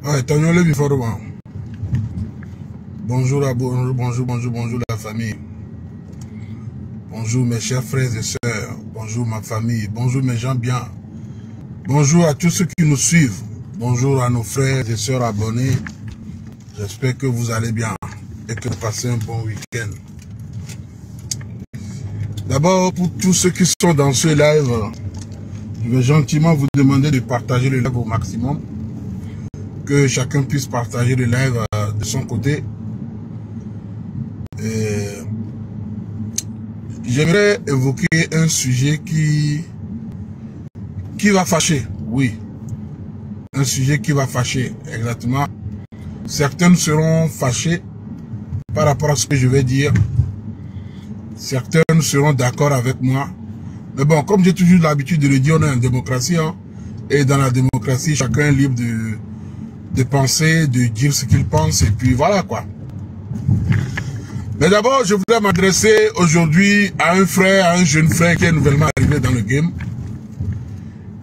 Ouais, Tonyole Biforoma. Bonjour la famille. Bonjour mes chers frères et sœurs. Bonjour ma famille. Bonjour mes gens bien. Bonjour à tous ceux qui nous suivent. Bonjour à nos frères et sœurs abonnés. J'espère que vous allez bien et que vous passez un bon week-end. D'abord, pour tous ceux qui sont dans ce live, je vais gentiment vous demander de partager le live au maximum. Que chacun puisse partager le live de son côté. J'aimerais évoquer un sujet qui va fâcher, oui. Un sujet qui va fâcher, exactement. Certains seront fâchés par rapport à ce que je vais dire. Certains seront d'accord avec moi. Mais bon, comme j'ai toujours l'habitude de le dire, on est en démocratie. Hein, et dans la démocratie, chacun est libre de penser, de dire ce qu'il pense. Et puis voilà quoi. Mais d'abord, je voudrais m'adresser aujourd'hui à un jeune frère qui est nouvellement arrivé dans le game.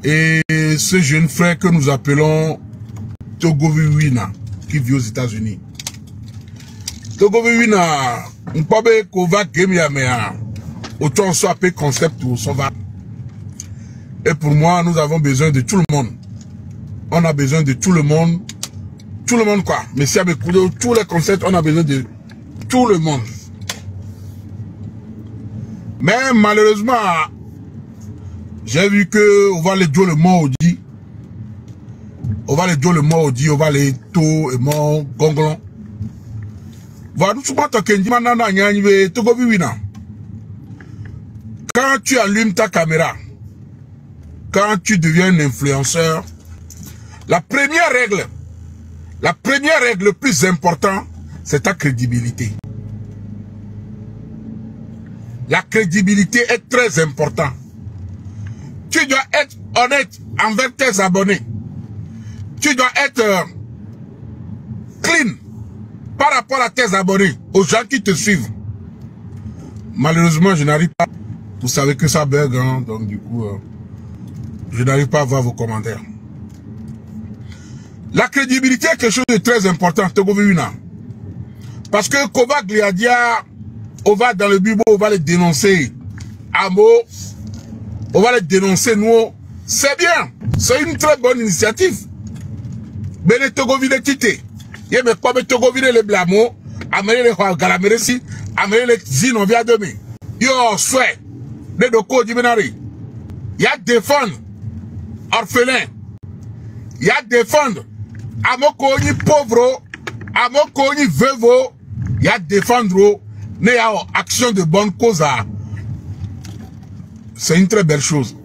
Et ce jeune frère que nous appelons Togoviwina, qui vit aux États-Unis. Togoviwina, on peut pas qu'on game ya autant soit appelé concept ou ça va. Et pour moi, nous avons besoin de tout le monde. On a besoin de tout le monde. Tout le monde quoi. Mais si avec tous les concepts, on a besoin de tout le monde. Mais malheureusement, j'ai vu que on va les jouer le mot dit. On va les jouer le mot dit, on va les taux et mon gonglon. Voilà, nous sommes quand tu allumes ta caméra, quand tu deviens un influenceur, la première règle le plus important, c'est ta crédibilité. La crédibilité est très importante. Tu dois être honnête envers tes abonnés. Tu dois être clean par rapport à tes abonnés, aux gens qui te suivent. Malheureusement, je n'arrive pas. Vous savez que ça bug, hein, donc du coup, je n'arrive pas à voir vos commentaires. La crédibilité est quelque chose de très important, parce que Kova Gliadia, on va dans le bureau, on va les dénoncer. Amo, on va les dénoncer, nous. C'est bien, c'est une très bonne initiative. Bene Togovile Tite, yé me pas Togovile les blamo, amener les Galameresi, amener les Zino via demi. Yo, souhait, les doko dimenari. Y'a défendre, orphelin. Y'a défendre, amoko ni pauvre, amoko ni veuve, y'a défendre, mais y'a action de bonne cause. C'est une très belle chose.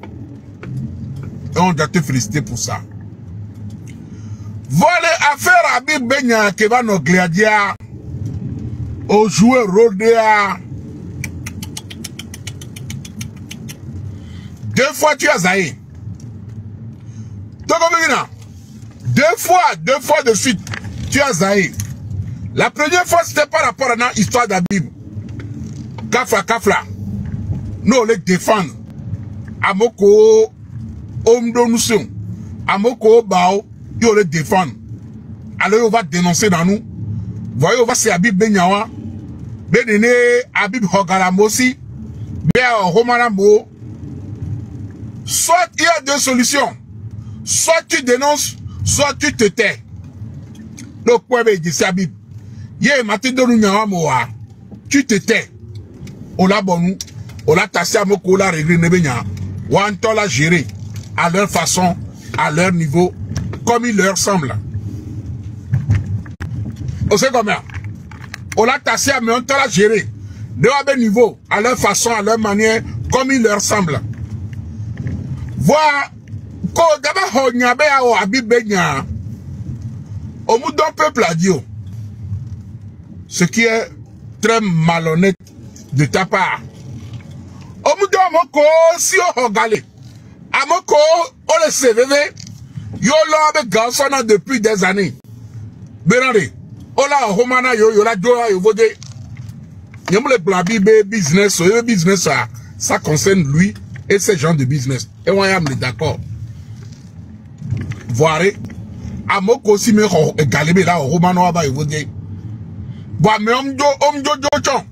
Et on doit te féliciter pour ça. Voilà affaire Habib Benya qui va nous gladier au joueur Rodea. 2 fois tu as zaï. Deux fois de suite tu as zaï. La première fois c'était par rapport à l'histoire d'Habib. Kafla. Nous on les défend. Amoko Omdonusion. Amoko Bao. On les défend. Alors on va dénoncer dans nous. Voyez, on va c'est Habib Benyawa. Benene Habib Hogalamosi. Béa Romanamo. Soit il y a 2 solutions. Soit tu dénonces, soit tu te tais. Le point est dit c'est Habib. Yé matin de nous moa. Tu te tais. On l'a bon. On l'a tassé à Moko, on l'a réglé Nebenya. Ou on l'a géré à leur façon, à leur niveau. Comme il leur semble. On sait combien? On l'a tassé, mais on l'a géré. De leur niveau, à leur façon, à leur manière, comme il leur semble. Voilà. Quand d'abord, on y avait à Habib Benya. Au bout d'un peuple a dit. Ce qui est très malhonnête de ta part. Au bout d'un moko, si on regarde. À moko, on le CVV. Yo là avec garçon depuis des années. Benare. Ola Romana yo la doa yo vode. Yam le blabi business, yo business ça concerne lui et ces gens de business. Et on est d'accord. Voirez. amoko si me galebe la romano aba evode boa me omjo chon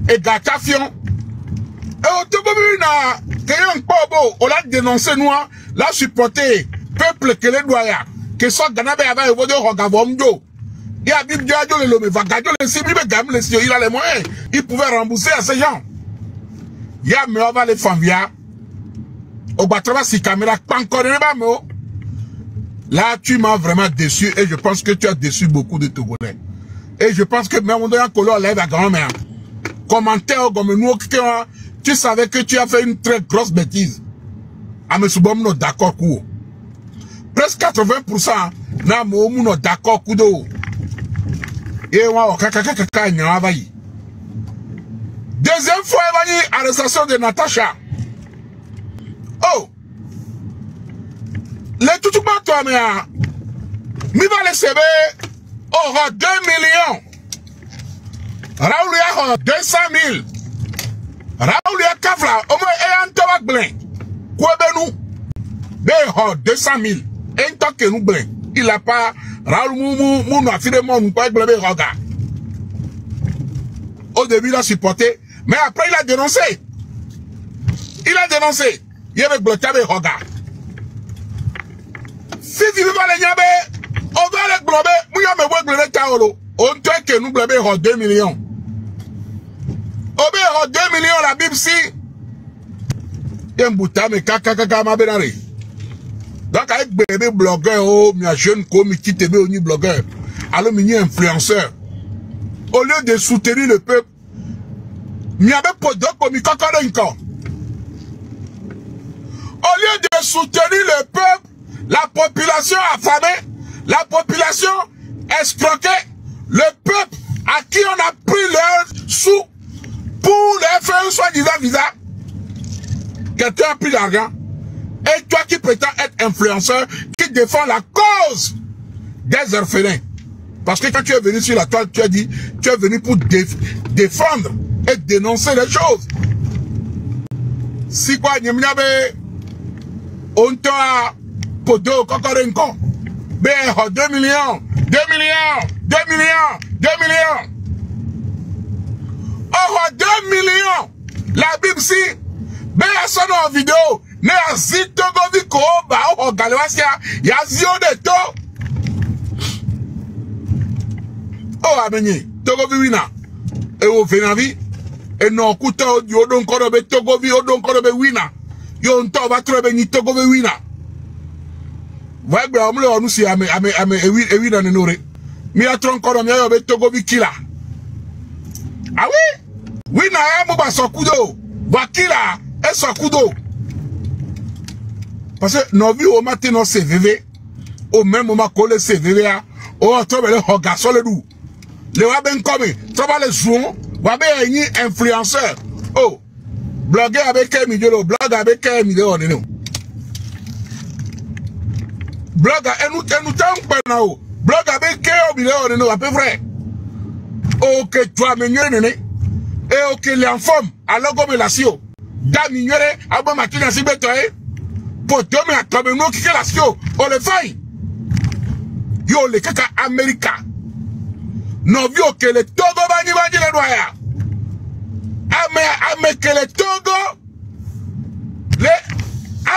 et gatafion et otobobi na keyon pobo on l'a dénoncé nous la supporter peuple que les doya que soit ganabe aba evode rogavo omjo et a bible diadio le lome va gadio le sibi be gam le il a les moyens il pouvait rembourser à ces gens ya me va les familles au batrava si caméra pas encore me. Là, tu m'as vraiment déçu et je pense que tu as déçu beaucoup de Togolais. Et je pense que même on a color lève à grand-mère. Commentaire comme nous, tu savais que tu as fait une très grosse bêtise. À me soubom d'accord coup. Presque 80% na mo d'accord coup d'eau. Et on kaka nyavayi. Deuxième fois, arrestation de Natacha. Oh! Les tout toi, mais mi va laisser aura 2 millions. Raoul a 200 000. Raoul a Kafla, au moins, et un tomac blanc. Quoi ben nous? 200 000. Et un toc que nous blanc. Il a pas, Raoul Moumou, a finalement, nous pas blé regarde. Au début, il a supporté, mais après, il a dénoncé. Il a dénoncé. Il avait bloqué avec regard. Si tu veux pas les nyabe, on va les glober, mouya me voit glober taolo. On te que nous glober 2 millions. On 2 millions la Bible si. Yembouta me kaka ma benare. Donc avec bébé blogueur, oh, mi jeune comme qui te au ni blogueur. Alors mi influenceur. Au lieu de soutenir le peuple, mi avait pas d'autre comme mi kaka encore. Au lieu de soutenir le peuple, la population affamée, la population escroquée, le peuple à qui on a pris leurs sous pour leur faire un soi-disant visa. Quelqu'un a pris l'argent. Et toi qui prétends être influenceur, qui défend la cause des orphelins. Parce que quand tu es venu sur la toile, tu as dit, tu es venu pour défendre et dénoncer les choses. Si quoi, on t'a podo kokorenko. 2 millions, 2 millions, 2 millions, 2 millions. Oh, 2 millions. La Bible si, a son en vidéo, ne a zito goviko, oh, galwasia, ya zio de to. Oh, amenye, togo wina. E o venavi, e no kuta yo don korobe togo vi, o don korobe wina. Yo nto va trobe ni togo wina. Wagba omle onu si ame ewi na nenore. Mi atron kono mi ayo be togo bi kila. Ah oui? Oui na ya mo ba sokudo. Ba kila e sokudo. Parce que no vi o matin no CVV. Au même moment ko le CVV a o to be le hoga so le du. Le wa ben komi, to ba le zoom, wa be yin influenceur. Oh. Blogueur avec 1 million, blog avec 1 million non. Blogger, et nous t'en prenons. Blog avec 1 million, non, à peu près. Ok, toi, mais et ok, les enfants, alors comme la sio. D'amignere, à bon matin, à si bétoé. Pour tomber à comme nous qui la sio. On le fait. Yo, le caca américain. Non, vieux que le Togo va n'y le doya. Ame que le Togo, les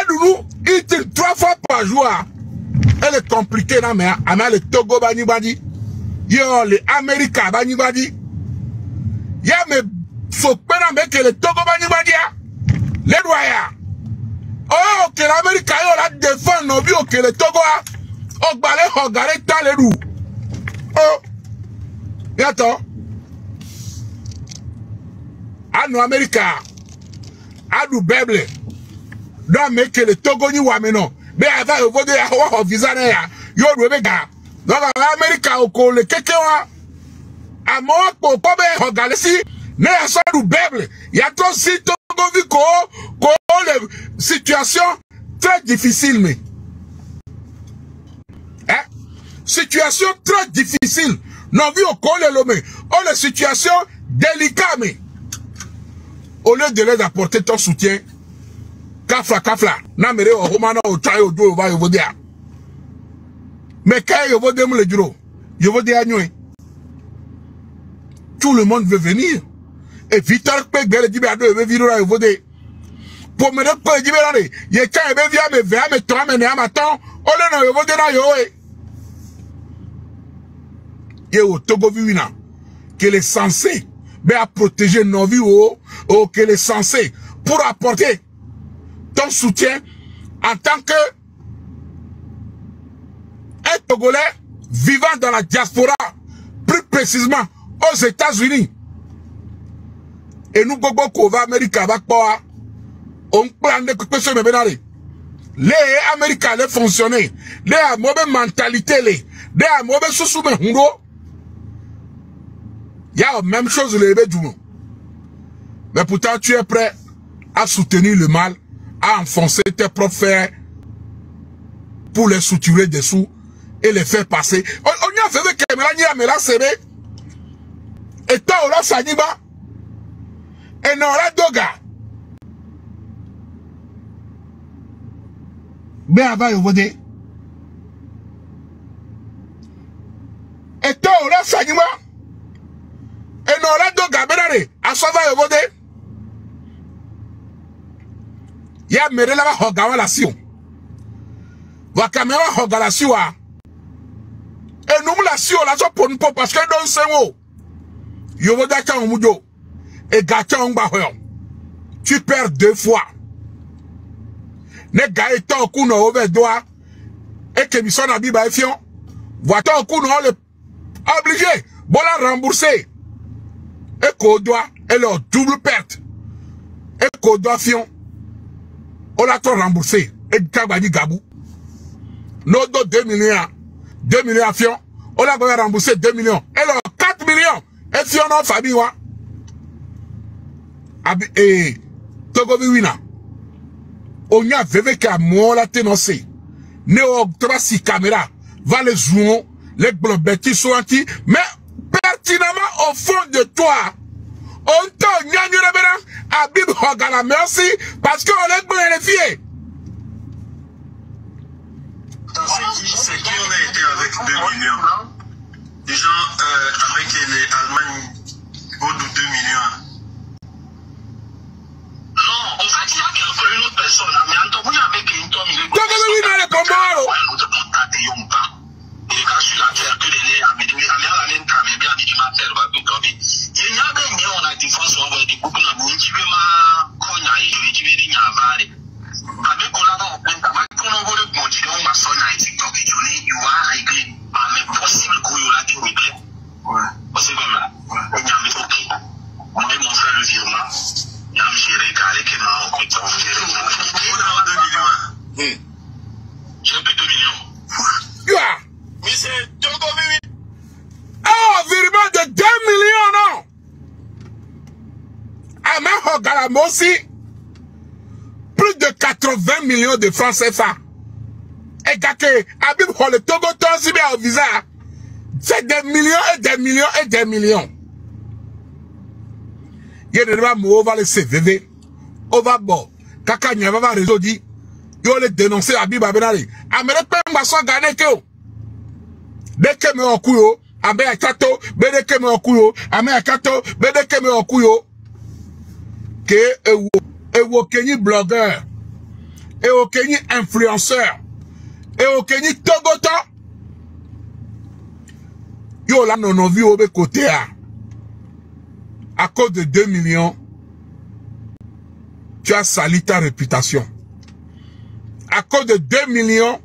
Adoulou, ils tirent 3 fois par jour. Elle est compliquée, là, mais le Togo bani badi. Yo, les Américains bani badi. Ya me faut pas que le Togo bani badi. Les doya. Oh, que l'Amérique yo la défend, non, vieux que le Togo a. Oh, balé, regardez, t'as les roues. Oh, et attends. Anu America, anu Bible, doit make le Togo ni wameno. Mais avant de voter à visa ya, yo rebega. Donc America au col le kekewa. A moi pour pas regarder si, ne a ça du Bible. Il y a trop si Togo viko, les situations très difficiles mais. Hein? Situation très difficile. Non vu au col l'homme. Oh les situations délicates mais. Au lieu de les apporter ton soutien, kafla, namere o romana o chayo do va yovodia. Mais quand il veut dire le bureau, il veut dire agneau. Tout le monde veut venir. Et Victor Pegel dit à deux, veut venir là, il veut dire. Pour me dire que il veut dire, il est quand il veut venir, mais vers, mais toi, mais à matin, oh là, il veut dire là, il est au Togo Vivina, qu'il est censé, mais à protéger nos vies, ou qu'il est censé, pour apporter ton soutien en tant que un Togolais vivant dans la diaspora, plus précisément aux États-Unis. Et nous, Gogo, va Amérique, on prend des questions de Benari. Les Américains, les fonctionnaires, les mauvaises mentalités, les mauvais sous-soumis, il y a la même chose, les bébés. Mais pourtant, tu es prêt à soutenir le mal, à enfoncer tes propres fers pour les soutirer dessous et les faire passer. On y a fait que Mela Sebe et Taola Saniba et Nora Doga. Mais avant, il va dire. Et Taola Saniba et Nora Doga, Benare, à Sava, il va dire. Il y a Merela Hogawa la Sion. Wakamera Hogala Siwa. Et nous la Sion la pour nous parce que dans ce mot. Yovo Daka Omudo. Et Gata Ombahoyon. Tu perds 2 fois. Ne gaëta au coup no over doigt. Et que Misson a biba fion. Voita au coup no le obligé. Bon la rembourser. Et qu'au doigt. Et leur double perte. Et qu'au doigt fion. On l'a tout remboursé. Et Kabadi Gabou. Nos 2 millions. 2 millions à Fion. On l'a remboursé 2 millions. Et alors 4 millions. Et Fion en famille. Et Togo Viwina. On y a vécu qu'à moi la ténoncé. Néo 3 caméras. Va les jouer. Les blobetti sont anti. Mais pertinemment au fond de toi. On t'a gagné le bénin. Abib Hogala, merci, parce qu'on est bénéficié. C'est qui on a été avec 2 millions. Les gens avec l'Allemagne au de 2 millions. Non, en fait, il y a une autre personne, mais Antoine avec une tonne, il est bon. Il est sur la terre que les nez, mais il y a bien dit matin, il y a bien dit on a des fois on va des couples à bout, tu veux ma cogne à y tu veux dire à valer. Avec on a dans plein tabac, on a voulu continuer, on va sonner à TikTok et tu vas régler, mais possible qu'on y aura des régler. Ouais. C'est comme là. Il y a mis ok. On est mon frère le virement. Il y a un géré carré qui m'a rencontré. On a 2 millions. J'ai plus 2 millions. Mais c'est Togo Vivi. Oh, virement de 2 millions, non? Amen Hogalamosi. Plus de 80 millions de francs CFA. Et Gake, Abib Hole Togo Tonsi bien au visa. C'est des millions et des millions et des millions. Il y a des gens qui vont le CVV. On va bon. Kaka n'y a pas réseau dit. Ils vont le dénoncer à Abib Abenari. Amérique, on va s'en gagner que. Dès que me okuyo, abe akato, bede que me okuyo, ame akato, bede que me okuyo. Que ewo kenyi blogueur, ewo kenyi influenceur, ewo kenyi togoto. Yo la non vi obe côté à cause de 2 millions, tu as sali ta réputation. À cause de 2 millions,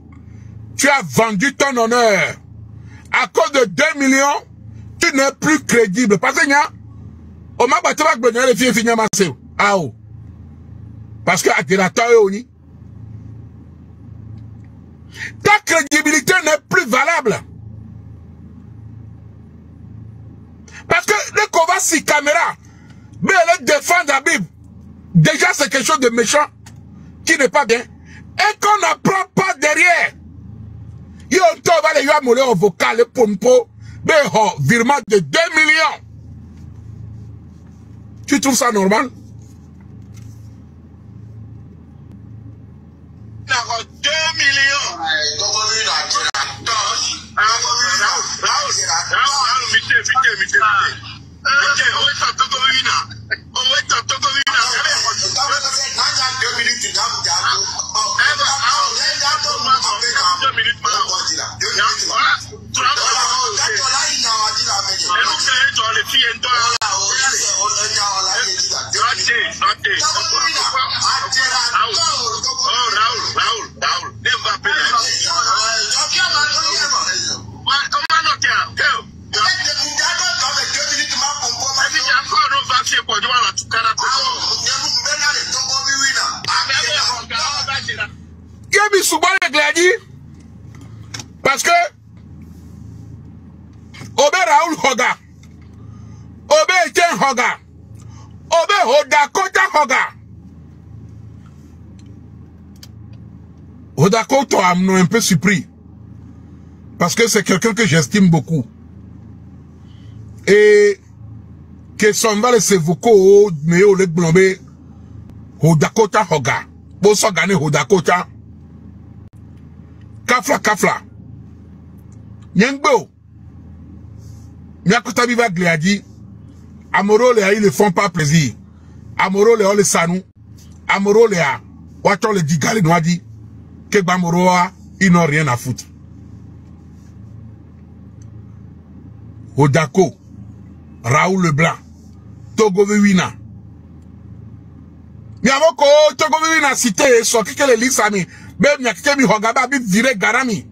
tu as vendu ton honneur. À cause de 2 millions, tu n'es plus crédible. Parce que, on m'a battu avec les filles finir massé. Ah, oh. Parce que, ta crédibilité n'est plus valable. Parce que, le combat si caméra, mais elle défend la Bible. Déjà, c'est quelque chose de méchant, qui n'est pas bien. Et qu'on n'apprend pas derrière. Yo, on va les yeux moller au vocal, pompo, mais virement de 2 millions. Tu trouves ça normal? 2 millions. Parce que Obe Raoul Hoga, Obe Etienne Hoga, Obe Hodakota Hoga. Hodakota m'a un peu surpris. Parce que c'est quelqu'un que j'estime beaucoup. Et que son val se vocaux, mais au lait blambé, Hodakota Hoga. Bon, ça gagne Hodakota. Kafla, kafla. Nyangbo. Nyakota biva gliadi. Amoro le a, ils ne font pas plaisir. Amoro le a le sanou. Amoro le a. Waton le dit galé noa dit. Que Bamoro a, ils n'ont rien à foutre. Hodako. Raoul Leblanc. Togo Viwina. Miamoko, Togo Viwina cité, so kike le lisami. Même Yakemi Hogaba bi viré Garami.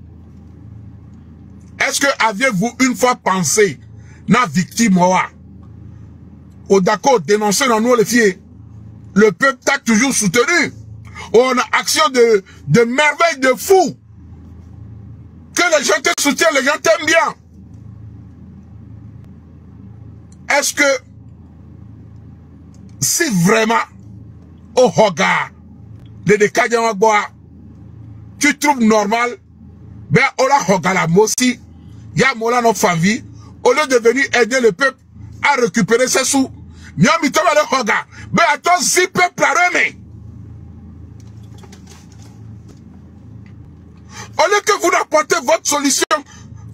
Est-ce que aviez-vous une fois pensé na victime oa? Hodako dénoncé dans nous les filles. Le peuple t'a toujours soutenu. On a action de merveille de fou. Que les gens te soutiennent, les gens t'aiment bien. Est-ce que si vraiment au Hoga de Dekadjamagboa tu trouves normal, ben Ola Hoga la Mossi, ya Mola no famille, au lieu de venir aider le peuple à récupérer ses sous, Miami Toma le Hoga, ben à toi si peuple à remettre. Au lieu que vous apportez votre solution,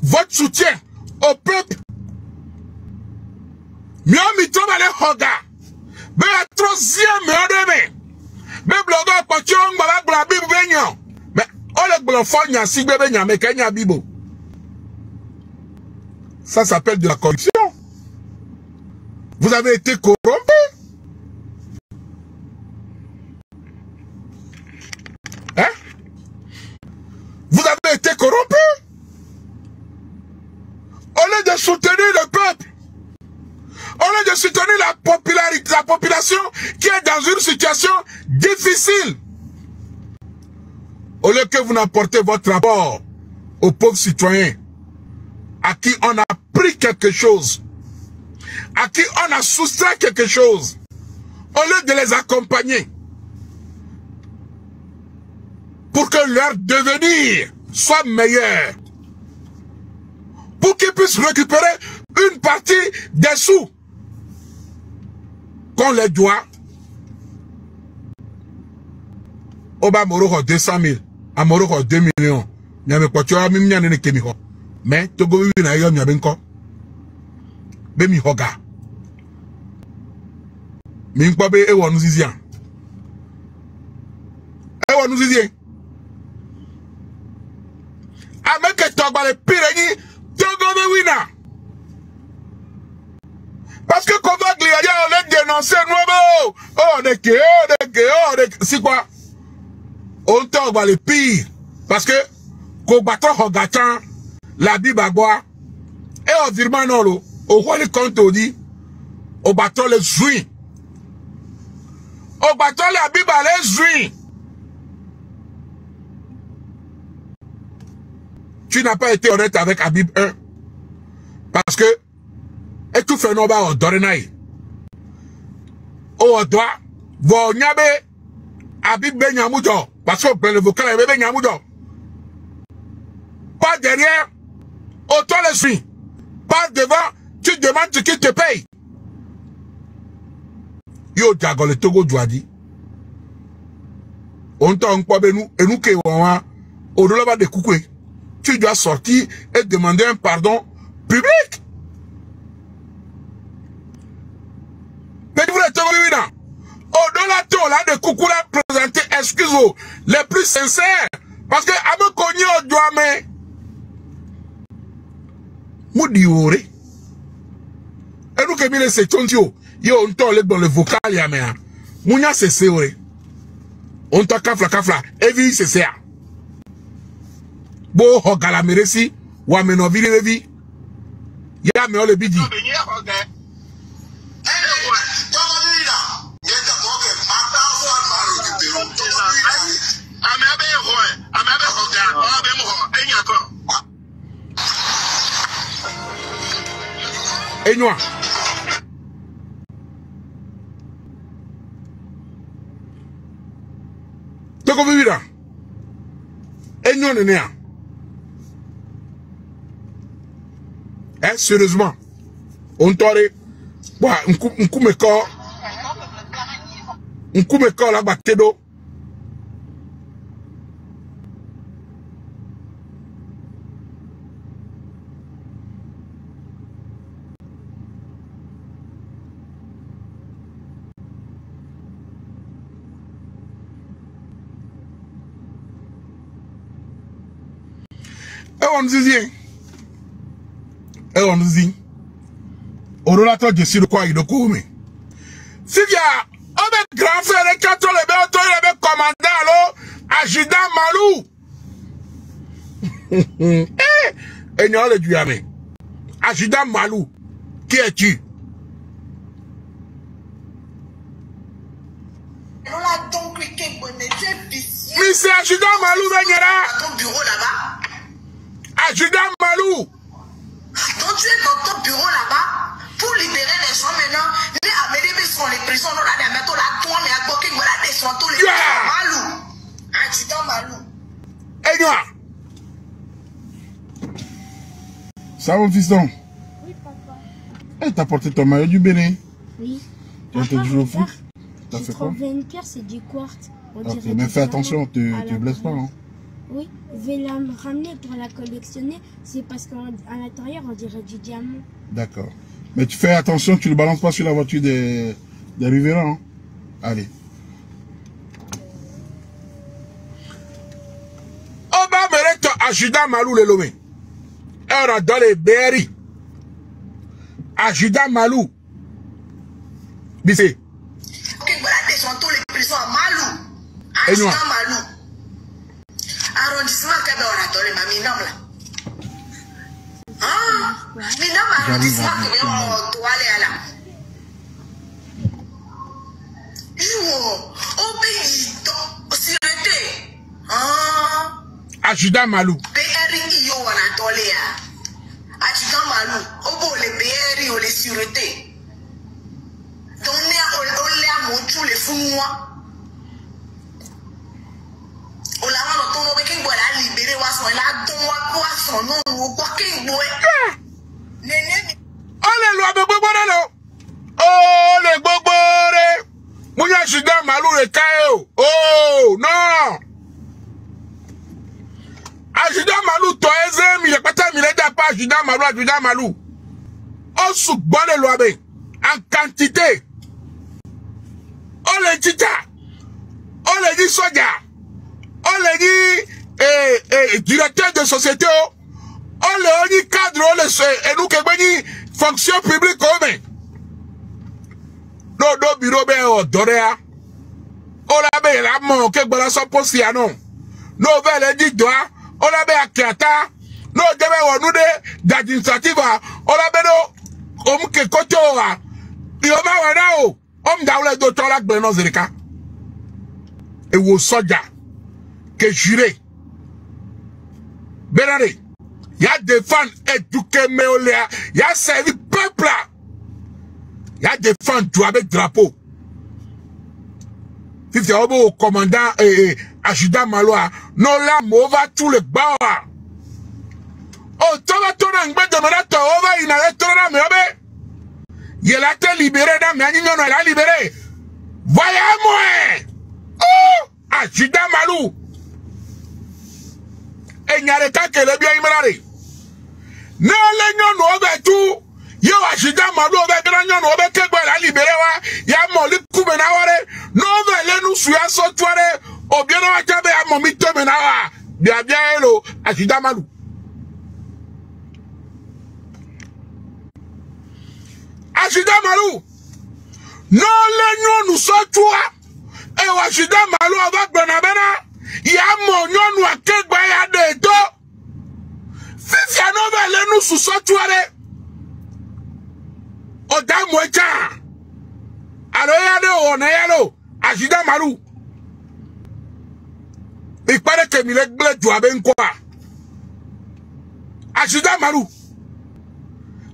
votre soutien au peuple, Miami Toma le Hoga, ben à troisième remettre. Ben blogueur Pochon, Baba Blabi Benyon. Mais on le blofon si bébé nya mais Kenya Bibo. Ça s'appelle de la corruption. Vous avez été corrompu. Hein? Vous avez été corrompu. Au lieu de soutenir le peuple, au lieu de soutenir la population qui est dans une situation difficile, au lieu que vous n'apportez votre rapport aux pauvres citoyens à qui on a pris quelque chose, à qui on a soustrait quelque chose, au lieu de les accompagner pour que leur devenir soit meilleur, pour qu'ils puissent récupérer une partie des sous qu'on les doit. Oba Moroko 200 000, à Moroko 2 millions. Nyame kwa chwa mimi nyane kemiko. Mais Togo Viwina yo nyabenko. Bemi hoga. Minkwa be ewo nuzizian. Ewo nuzizian. Ameke togba le pireni Togo Viwina. Parce que comment Gliadia on les dénoncer nous. Oh de c'est quoi? On togba le pire. Parce que ko bato hogatan la bibagwa et au virement non lo au roi le compte dit au bateau les juin au bateau la biba les juin. Tu n'as pas été honnête avec Habib 1 parce que et tout fait non ba o dorenaï o doit vo nyabe Habib ben nyamujo parce que le vocal ben nyamujo pas derrière. Autant les suis. Pas devant, tu demandes ce qu'il te paye. Yo diago le Togo Douadi. On t'a encore benu, et nous qui on a, au delà de Koukoué. tu dois sortir et demander un pardon public. Mais vous êtes là. Au-delà de là, de coucou là, présenter excuses les plus sincères. Parce que, à me connaître au doigt, mais. Moudiore. Et nous, qui mille se tontio, yo, on t'a dans le vocal, ya, mais. Mounia, c'est séoré. On t'a kafla, et vie, c'est ça. Bo, hogala, meresi, ou amenovi, levi. Ya, mais on le bidi. Et nous, donc on veut dire, et nous on est né. Sérieusement, on t'aurait, un coup me corps la batte d'eau. On dit, au-delà de ce quoi il doit mais si il y a un grand frère et quatre les bêtes, commandant, alors, adjudant Malou. Et nous, le Diamé. Adjudant Malou. Qui es-tu? Mais c'est adjudant Malou, Venyera. Ton bureau là-bas. Adjudant Malou. Donc tu es dans ton bureau là-bas pour libérer les gens maintenant. Mais à mes sont les prisons, on a des métaux là, toi, mais à Boking, voilà, des sont tous les Malou. Adjudant Malou. Et nous? Ça va, fiston? Oui, papa. Eh, t'as porté ton maillot du Bénin? Oui. Tu as joué au foot? T'as fait quoi? Une pierre, c'est du quartz. Ok, mais fais attention, tu blesses pas, hein? Oui, je vais la ramener pour la collectionner. C'est parce qu'à l'intérieur, on dirait du diamant. D'accord. Mais tu fais attention, tu ne le balances pas sur la voiture des riverains. Hein? Allez. Oba Mereto Ajida Malou le lomé. Et on a dans les berry. Ajida Malou. Bissé. Ok, voilà, des sont tous les prisons à Malou. Ajida Malou. Arrondissement Kébé oratoire, ma minam là. Ah, minam arrondissement Kébé oratoire là. Yo, obéito, sûreté. Ah. Ajida Malou. BRI yo oratoire là. Ajida Malou, obo le BRI o les sûreté. Donc on est à mon les fous moi. On l'a libéré, on oh, les bobores! Mouya Juda Malou le Kayo! Oh, non! Ajuda Malou, toi, il n'y a pas de pas Ajuda Malou. Oh, souk-bon le loabe, en quantité. Oh, les tita! Oh, les soja! On les dit directeur de société, on les dit cadre, on les et nous qui fonction publique comme nos bureaux ben doréa. On a ben la mort que voilà son poste ya non. Nos belles dit doigt, on a ben à Kiata, nos devons nous d'administrative, on a ben no que côté ora. Il va wana o, on daoule docteur la benos zerika. Et wo soja. Que juré. Benare, il y a des fans éduqués, mais il y a servi peuple là. Il y a des fans joués avec drapeau. Si c'est au commandant et adjudant Maloa, non là, va tout le bas. Oh, tu vas tourner un peu de menace, il n'a tourné, mais il a été libéré, mais il a libéré. Voyez-moi. Oh, adjudant Malou. e nyare ka kele bia imrare na le nyonu obetu ye wa shida malu obe gra nyonu obe kegbe la libere wa ya mo li kube na ware no ve le nu su ya so tuare obiara wa jabe ya mo mi teme na wa bia bia elo ashida malu ashida malu no le nyonu so tua e wa shida malu oba gbona bena ya mo nyonu akegbe ya de to fifi anova le nu su so tuare o da mo ja aro ya de o na ya lo ashida malu ipare ke mi le gble ju abe nko a ashida malu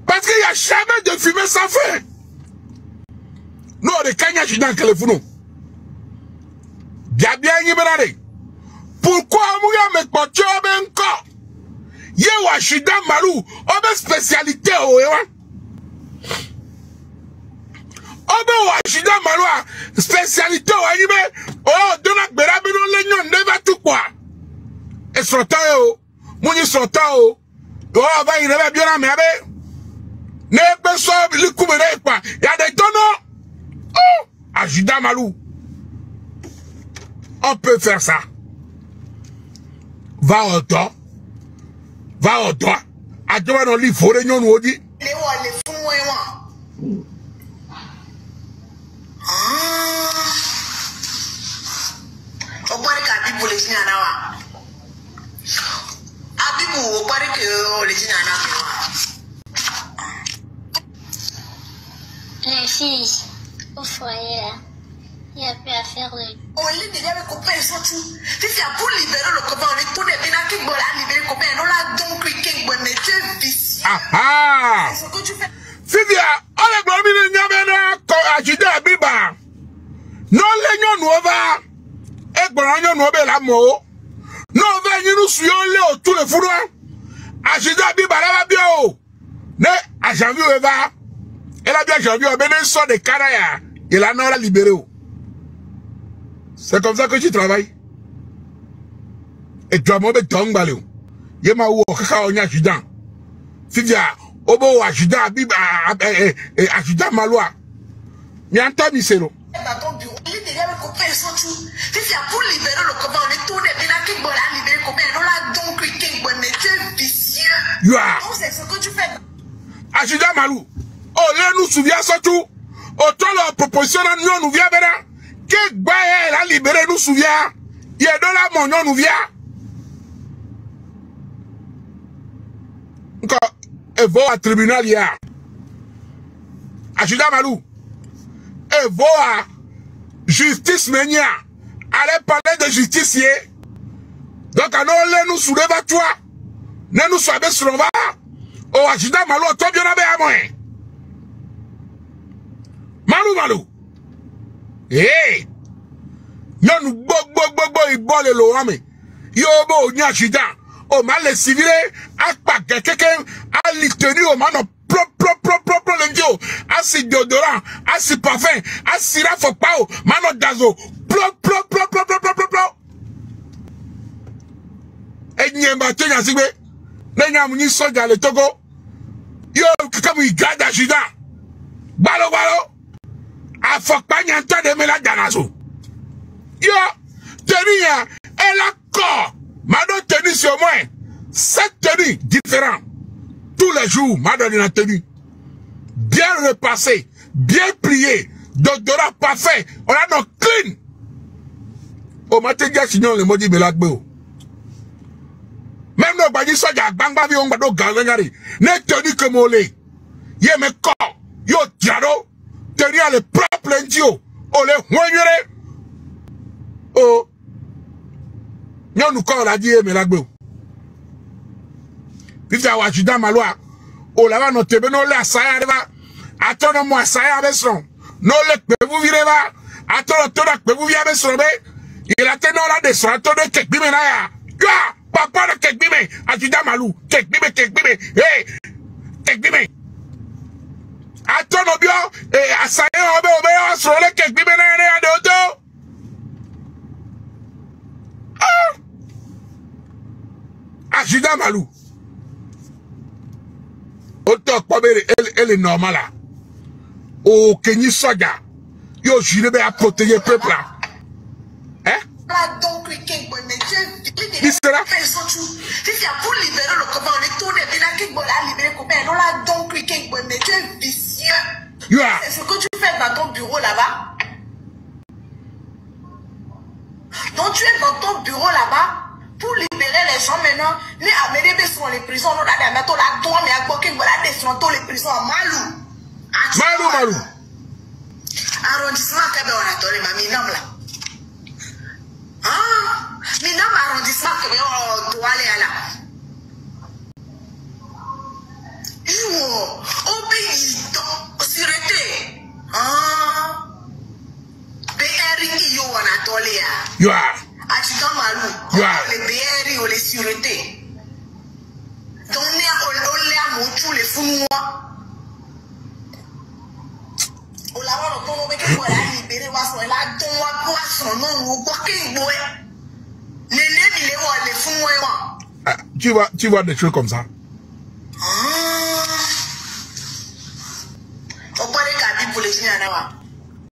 parce qu'il y a jamais de fumée sans feu no de kanya ashida telefono bien bien yibrare pourquoi mu ya me pocho abe nko ye wa ashida malu obe spécialité o ewa obe wa ashida malu a spécialité o yibe o dona gbera bi no le nyon neva tu kwa e sota o munyi sota o o ba ire be biona me abe ne pe so li kubere pa ya de tono oh ashida malu on peut faire ça va au dos adwa no li fore nyon odi le wa le fun we wa Obare ka bibu le jina na wa. Abibu obare ke le jina na wa. Les filles au foyer là. Il n'y a plus à faire le... On lit déjà avec copain ils sont tout. Si c'est pour libérer le copain, on est tout des bénas qui veulent libérer le copain. Non là donc qui bonne tu es vicieux. ah C'est ce que tu fais. Fivia ole gbomi ni nyamena ko ashida biba no le nyonu ova egbon nyonu obe la mo no ve nyinu suyo le o tu le furu ashida biba la bia o ne ajanvi ova ela bia janvi o be ne so de karaya il a non la libéré o. C'est comme ça que tu travailles. Et tu as mauvais temps balé. Yema wo kaka onya ashida Fivia obo ashida biba ashida malwa mi anta mi sero Dans ton bureau, on lit déjà avec copain ils sont tout. Si c'est pour libérer le copain, on est tout des bénas qui veulent libérer le copain. Non là donc qui bonne tu es vicieux. You are. Donc c'est ce que tu fais. ashida malu o le nu souvia surtout o to la proposition na nyon nou via bena ke gba e la libérer nous souvia ye do la mo nyon nou via nko e vo a tribunal ya ashida malu e vo a justice menia allez parler de justicier donc anon le nous souleva toi ne nous sois beslova o ashida malu to bien abe amoe malu eh yon gbogbo ibole lo ame yo bo ni ashida o ma le civile apa keke a li tenu o ma no pro lenjo asi deodorant asi parfum asi rafo pao ma no dazo pro enye ma tenya sigbe nenya mu ni soja le Togo yo kakamu igada ashida balo afokpa nyanta de mela danazo yo tenir elle a corps madame tenue sur moi 7 tenues différentes tous les jours madame la tenue bien repassée bien pliée d'odorat parfait on a nos clean au matin dia sinon le modi belagbe même no badi soja gbangba bi on gbado galangari ne tenue que molé ye me corps yo tiaro tenir le propre lendio o le hoyere o nyonu ko la di me lagbe pifia wa ashida malwa o la va no tebe no le asaya reba atono mo asaya beson no le pevu vireba atono toda pevu via beson be il a teno la de so atono kekbi me na ya ya papa de kekbi me ashida malu kekbi me hey kekbi me atono bio asaya obe so le kekbi me na ya de oto Juda Malou. Autant elle est normale là. Au Kenya Soja. Yo juré à protéger le peuple là. Hein? Donc, il sera? Pour libérer le copain, on est tourné, il a qui va libérer le copain. Donc, mais tu es vicieux. C'est ce que tu fais dans ton bureau là-bas. Donc, tu es dans ton bureau là-bas pour libérer les gens maintenant. Les Amédébés sont les prisons. On a des métaux là, toi, mais à quoi qu'ils veulent descendre les prisons à Malou. Malou. Arrondissement, quand on a tourné, ma minam là. Ah, minam arrondissement, quand on doit aller là. Au pays, sûreté. Ah. BRI, on a tollé. You are. Adjudant Malou. Les BRI ou les sûretés. Donc, on a tous les fous noirs. On l'a vu dans ton nom, on a libéré, on a donné son nom, on a donné les fous noirs. Tu vois des choses comme ça.